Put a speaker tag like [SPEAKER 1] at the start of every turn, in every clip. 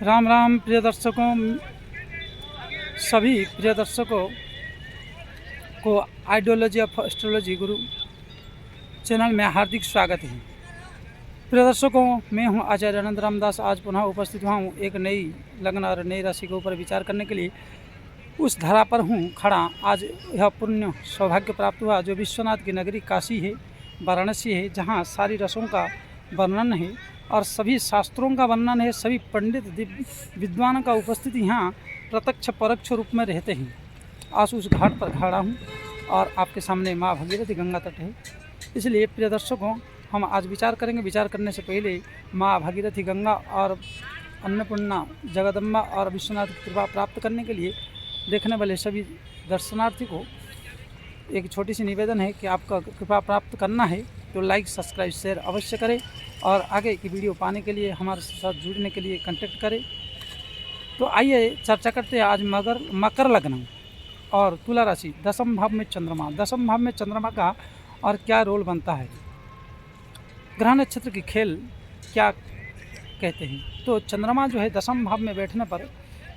[SPEAKER 1] राम राम प्रिय दर्शकों, सभी प्रिय दर्शकों को ideology of astrology Guru channel में हार्दिक स्वागत है। प्रिय दर्शकों, मैं हूं आचार्य अनंत रामदास। आज पुनः उपस्थित हुआ हूं एक नई लग्न और नई राशि के ऊपर विचार करने के लिए। उस धरा पर हूं खड़ा। आज यह पुण्य सौभाग्य प्राप्त हुआ जो विश्वनाथ की नगरी काशी है, वाराणसी है, जहां सारी रसों का वर्णन है और सभी शास्त्रों का वर्णन है। सभी पंडित विद्वानों का उपस्थिति यहाँ प्रत्यक्ष परोक्ष रूप में रहते हैं। आज उस घाट पर खड़ा हूँ और आपके सामने माँ भगीरथी गंगा तट है। इसलिए प्रिय दर्शकों, हम आज विचार करेंगे। विचार करने से पहले माँ भगीरथी गंगा और अन्नपूर्णा जगदम्बा और विश्वनाथ की कृपा प्राप्त करने के लिए देखने वाले सभी दर्शनार्थी को एक छोटी सी निवेदन है कि आपका कृपा प्राप्त करना है तो लाइक सब्सक्राइब शेयर अवश्य करें और आगे की वीडियो पाने के लिए हमारे साथ जुड़ने के लिए कांटेक्ट करें। तो आइए चर्चा करते हैं आज मकर लग्न और तुला राशि, दसम भाव में चंद्रमा। दसम भाव में चंद्रमा का और क्या रोल बनता है, ग्रह नक्षत्र की खेल क्या कहते हैं। तो चंद्रमा जो है दसम भाव में बैठने पर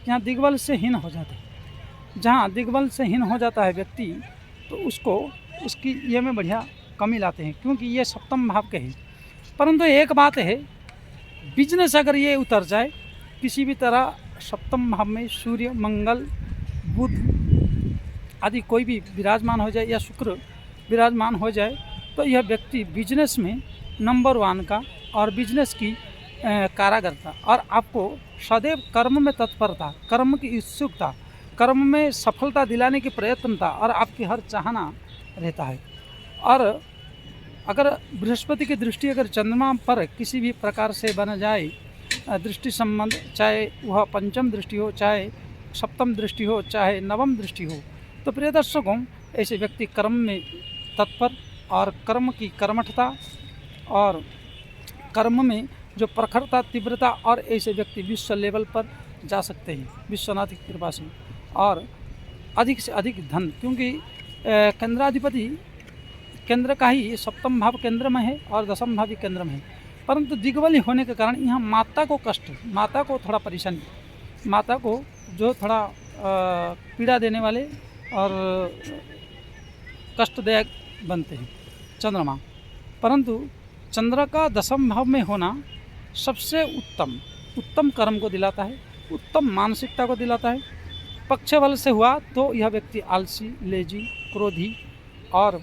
[SPEAKER 1] यहाँ दिग्बल से हीन हो जाते हैं। जहाँ दिग्बल से हीन हो जाता है व्यक्ति, तो उसको उसकी ये में बढ़िया कमी लाते हैं, क्योंकि ये सप्तम भाव के हैं। परंतु एक बात है, बिजनेस अगर ये उतर जाए किसी भी तरह, सप्तम भाव में सूर्य, मंगल, बुध आदि कोई भी विराजमान हो जाए या शुक्र विराजमान हो जाए, तो यह व्यक्ति बिजनेस में नंबर 1 का और बिजनेस की कारागरता और आपको सदैव कर्म में तत्परता, कर्म की उत्सुकता, कर्म में सफलता दिलाने की प्रयत्नता और आपकी हर चाहना रहता है। और अगर बृहस्पति की दृष्टि अगर चंद्रमा पर किसी भी प्रकार से बन जाए, दृष्टि संबंध, चाहे वह पंचम दृष्टि हो, चाहे सप्तम दृष्टि हो, चाहे नवम दृष्टि हो, तो प्रिय दर्शकों, ऐसे व्यक्ति कर्म में तत्पर और कर्म की कर्मठता और कर्म में जो प्रखरता, तीव्रता, और ऐसे व्यक्ति विश्व लेवल पर जा सकते हैं विश्वनाथ की कृपा से, और अधिक से अधिक धन, क्योंकि केंद्राधिपति केंद्र का ही सप्तम भाव केंद्र में है और दसम भाव भी केंद्र में है। परंतु दिग्बली होने के कारण यहाँ माता को कष्ट, माता को थोड़ा परेशानी, माता को जो थोड़ा पीड़ा देने वाले और कष्टदायक बनते हैं चंद्रमा। परंतु चंद्र का दसम भाव में होना सबसे उत्तम कर्म को दिलाता है, उत्तम मानसिकता को दिलाता है। पक्ष बल से हुआ तो यह व्यक्ति आलसी, लेजी, क्रोधी और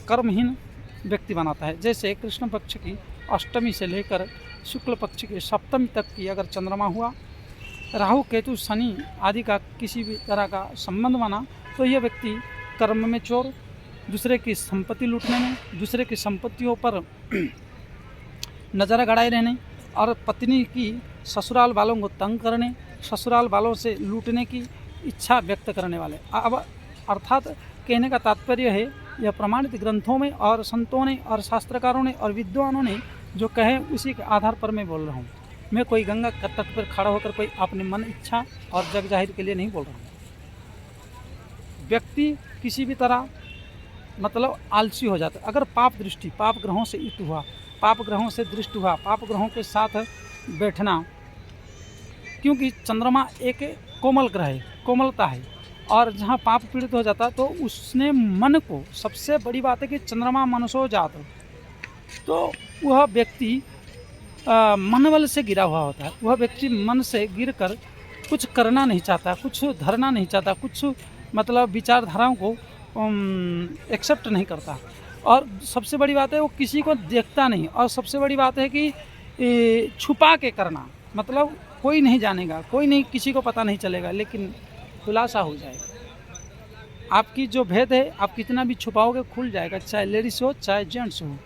[SPEAKER 1] कर्महीन व्यक्ति बनाता है। जैसे कृष्ण पक्ष की अष्टमी से लेकर शुक्ल पक्ष की सप्तमी तक की अगर चंद्रमा हुआ, राहु, केतु, शनि आदि का किसी भी तरह का संबंध बना, तो यह व्यक्ति कर्म में चोर, दूसरे की संपत्ति लूटने में, दूसरे की संपत्तियों पर नज़र गड़ाए रहने और पत्नी की ससुराल वालों को तंग करने, ससुराल वालों से लूटने की इच्छा व्यक्त करने वाले। अब अर्थात कहने का तात्पर्य है, यह प्रमाणित ग्रंथों में और संतों ने और शास्त्रकारों ने और विद्वानों ने जो कहे उसी के आधार पर मैं बोल रहा हूँ। मैं कोई गंगा के तट पर खड़ा होकर कोई अपनी मन इच्छा और जग जाहिर के लिए नहीं बोल रहा हूँ। व्यक्ति किसी भी तरह मतलब आलसी हो जाता है अगर पाप दृष्टि, पाप ग्रहों से युक्त हुआ, पाप ग्रहों से दृष्ट हुआ, पाप ग्रहों के साथ बैठना, क्योंकि चंद्रमा एक कोमल ग्रह है, कोमलता है, और जहाँ पाप पीड़ित हो जाता तो उसने मन को, सबसे बड़ी बात है कि चंद्रमा मनसो जात, तो वह व्यक्ति मन बल से गिरा हुआ होता है। वह व्यक्ति मन से गिरकर कुछ करना नहीं चाहता, कुछ धरना नहीं चाहता, कुछ मतलब विचारधाराओं को एक्सेप्ट नहीं करता। और सबसे बड़ी बात है वो किसी को देखता नहीं, और सबसे बड़ी बात है कि छुपा के करना, मतलब कोई नहीं जानेगा, कोई नहीं, किसी को पता नहीं चलेगा, लेकिन खुलासा हो जाएगा। आपकी जो भेद है आप कितना भी छुपाओगे खुल जाएगा, चाहे लेडीज हो चाहे जेंट्स हो।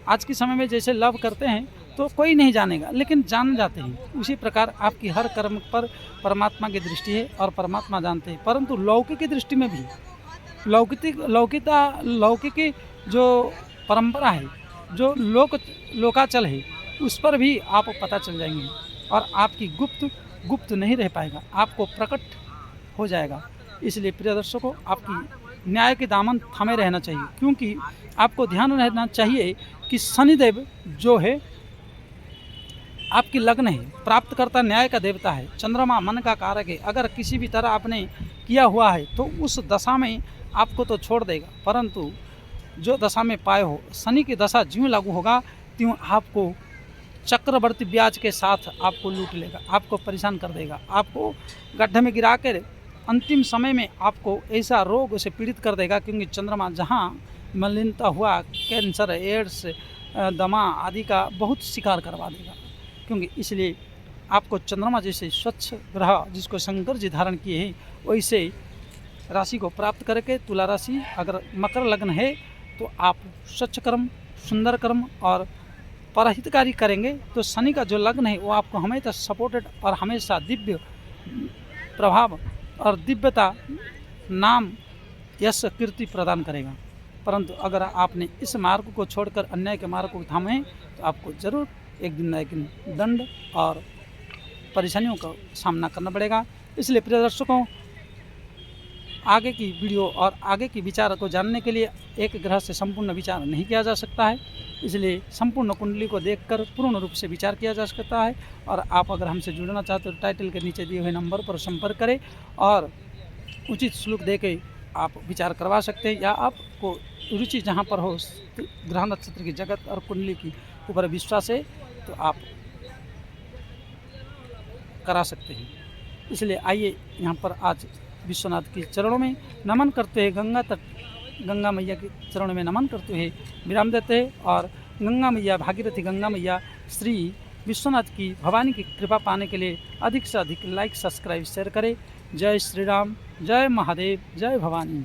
[SPEAKER 1] आज के समय में जैसे लव करते हैं तो कोई नहीं जानेगा, लेकिन जान जाते हैं। उसी प्रकार आपकी हर कर्म पर परमात्मा की दृष्टि है और परमात्मा जानते हैं। परंतु लौकिक की दृष्टि में भी लौकिक जो परंपरा है, जो लोकाचल है, उस पर भी आप पता चल जाएंगे और आपकी गुप्त नहीं रह पाएगा, आपको प्रकट हो जाएगा। इसलिए प्रिय दर्शकों, आपकी न्याय के दामन थामे रहना चाहिए, क्योंकि आपको ध्यान रहना चाहिए कि शनिदेव जो है आपकी लग्न है, प्राप्तकर्ता न्याय का देवता है, चंद्रमा मन का कारक है। अगर किसी भी तरह आपने किया हुआ है तो उस दशा में आपको तो छोड़ देगा, परंतु जो दशा में पाए हो, शनि की दशा ज्यों लागू होगा त्यों आपको चक्रवर्ती ब्याज के साथ आपको लूट लेगा, आपको परेशान कर देगा, आपको गड्ढे में गिरा कर अंतिम समय में आपको ऐसा रोग से पीड़ित कर देगा। क्योंकि चंद्रमा जहाँ मलिनता हुआ, कैंसर, एड्स, दमा आदि का बहुत शिकार करवा देगा। क्योंकि इसलिए आपको चंद्रमा जैसे स्वच्छ ग्रह जिसको शंकर जी धारण किए हैं, वैसे राशि को प्राप्त करके तुला राशि अगर मकर लग्न है तो आप स्वच्छ कर्म, सुंदर कर्म और परहितकारी करेंगे तो शनि का जो लग्न है वो आपको हमेशा सपोर्टेड और हमेशा दिव्य प्रभाव और दिव्यता, नाम, यश, कीर्ति प्रदान करेगा। परंतु अगर आपने इस मार्ग को छोड़कर अन्याय के मार्ग को थामे तो आपको ज़रूर एक दिन न एक दिन दंड और परेशानियों का सामना करना पड़ेगा। इसलिए प्रिय दर्शकों, आगे की वीडियो और आगे की विचार को जानने के लिए एक ग्रह से संपूर्ण विचार नहीं किया जा सकता है, इसलिए संपूर्ण कुंडली को देखकर पूर्ण रूप से विचार किया जा सकता है। और आप अगर हमसे जुड़ना चाहते हो तो टाइटल के नीचे दिए हुए नंबर पर संपर्क करें और उचित शुल्क दे के आप विचार करवा सकते हैं, या आपको रुचि जहाँ पर हो, ग्रह नक्षत्र की जगत और कुंडली की ऊपर विश्वास है तो आप करा सकते हैं। इसलिए आइए यहाँ पर आज विश्वनाथ के चरणों में नमन करते हैं, गंगा मैया के चरणों में नमन करते हुए विराम देते हैं। और गंगा मैया, भागीरथी गंगा मैया, श्री विश्वनाथ की, भवानी की कृपा पाने के लिए अधिक से अधिक लाइक, सब्सक्राइब, शेयर करें। जय श्री राम, जय महादेव, जय भवानी।